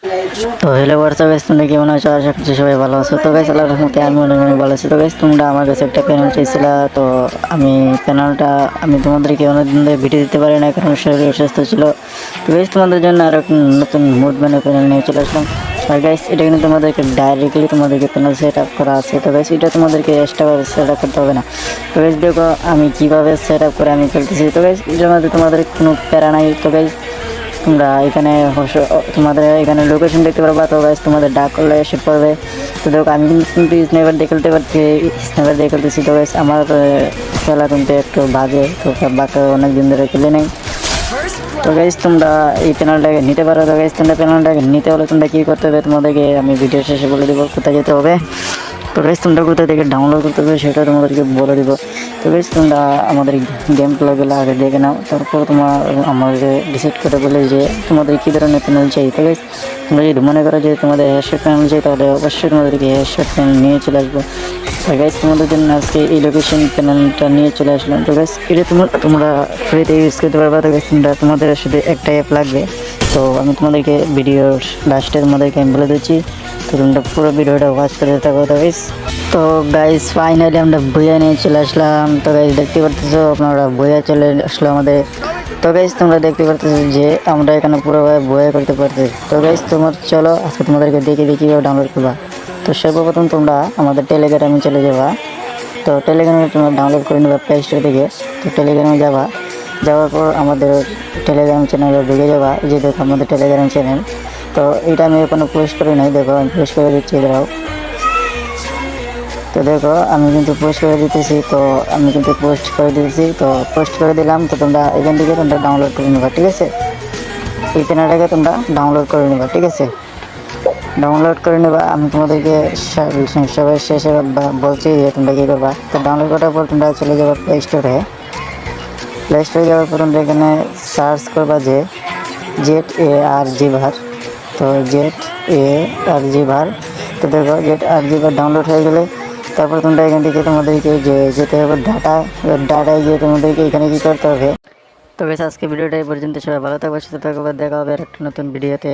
তো hello WhatsApp guys, তোমরা কেমন আছো? আশা করছি সবাই ভালো আছো। তো গাইস আল্লাহর রহমতে আমি অনেক অনেক ভালো আছি। তো গাইস তোমরা আমার কাছে একটা প্যানেল চাইছিল, তো আমি প্যানেলটা তোমাদেরকে অনেকদিন ধরে ভিডিও দিতে পারি না, কারণ শরীর অসুস্থ ছিল। তো গাইস তোমাদের জন্য আরো নতুন মুড বানিয়ে প্যানেল নিয়ে চলে আসলাম। আর গাইস এটা কিন্তু তোমাদেরকে ডাইরেক্টলি তোমাদেরকে প্যানেল সেট আপ করা আছে। তো গাইস এটা তোমাদেরকে এক্সট্রা করে সেট আপ করতে হবে না। তো গাইস দেখো আমি কিভাবে সেট আপ করে আমি খেলতেছি। তো গাইস এটার মধ্যে তোমাদের কোনো প্যারা নাই। তো গাইস তোমরা এখানে তোমাদের এখানে লোকেশন দেখতে পারবা। তো গাইস তোমাদের ডাক করলে এসে পড়বে। তো দেখো আমি কিন্তু স্নাইপার দিয়ে খেলতে পারছি, স্নাইপার দিয়ে খেলতেছি। তো গাইস আমার খেলা কিন্তু একটু বাজে, তো বাকি অনেক দিন ধরে খেলে নেই। তো গাইস তোমরা এই প্যানেলটাকে নিতে পারো। তো গাইস তোমরা প্যানেলটাকে নিতে হলে তোমরা কী করতে হবে তোমাদেরকে আমি ভিডিও শেষে বলে দেবো কোথায় যেতে হবে। তো গাইস তোমরা কোথা থেকে ডাউনলোড করতে হবে সেটা তোমাদেরকে বলে দেবো। তো গাইস তোমরা আমাদের গেম প্লেগুলো আগে দেখে নাও, তারপর আমাদের ডিসাইড করে বলে যে তোমাদের কী ধরনের প্যানেল চাই। তো গাইস তোমরা যদি মনে করো যে তোমাদের হেডশট প্যানেল চাই, তাহলে অবশ্যই তোমাদেরকে হেডশট প্যানেল নিয়ে চলে আসবো। তো গাইস তোমাদের জন্য আজকে এই লোকেশন প্যানেলটা নিয়ে চলে আসলাম। তো গাইস এটা তোমরা ফ্রিতে ইউজ করতে পারবা। তো গাইস তোমাদের শুধু একটা অ্যাপ লাগবে। তো আমি তোমাদেরকে ভিডিওর লাস্টে তোমাদেরকে আমি বলে দিচ্ছি, তো তোমরা পুরো ভিডিওটা ওয়াচ করে থাকো। তো গাইস ফাইনালি আমরা বইয়া নিয়ে চলে আসলাম। তো গাইস দেখতে পারতেছো আপনারা বইয়া চলে আসলো আমাদের। তো গাইস তোমরা দেখতে পারতেছো যে আমরা এখানে পুরোভাবে বইয়া করতে পারতেছি। তো গাইস চলো আজকে তোমাদেরকে দেখে কীভাবে ডাউনলোড করবা। তো সর্বপ্রথম তোমরা আমাদের টেলিগ্রামে চলে যাবা। তো টেলিগ্রামে তোমরা ডাউনলোড করে নেবা প্লে স্টোর থেকে। তো টেলিগ্রামে যাওয়ার পর আমাদের টেলিগ্রাম চ্যানেলে ঢুকে যাবা। যে দেখো আমাদের টেলিগ্রাম চ্যানেল। তো এটা আমি এখনো পোস্ট করে নাই, দেখো আমি পোস্ট করে দিচ্ছি দাঁড়াও। তো দেখো আমি কিন্তু পোস্ট করে দিতেছি। তো আমি কিন্তু পোস্ট করে দিতেছি, তো পোস্ট করে দিলাম। তো তোমরা এখান থেকে তোমরা ডাউনলোড করে নেবা, ঠিক আছে? এই চ্যানেলটাকে তোমরা ডাউনলোড করে নেবা, ঠিক আছে? ডাউনলোড করে নেবা। আমি তোমাদেরকে সবাই শেষে বলছি যে তোমরা কী করবা। তো ডাউনলোড করার পর তোমরা চলে যাবে প্লে স্টোরে। প্লে স্টোরে যাওয়ার পর তোমরা এখানে সার্চ করবা যে ZARG ভার। তো ZARG ভার। তো দেখো ZARG ভার ডাউনলোড হয়ে গেলে তারপর তোমরা এখান থেকে তোমাদেরকে যেতে হবে ডাটায় গিয়ে তোমাদেরকে এখানে কী করতে হবে। তো বেশ আজকে ভিডিওটা এই পর্যন্ত। সবাই ভালো থাকবে, সুস্থ থাকবে, দেখা হবে আর একটা নতুন ভিডিওতে।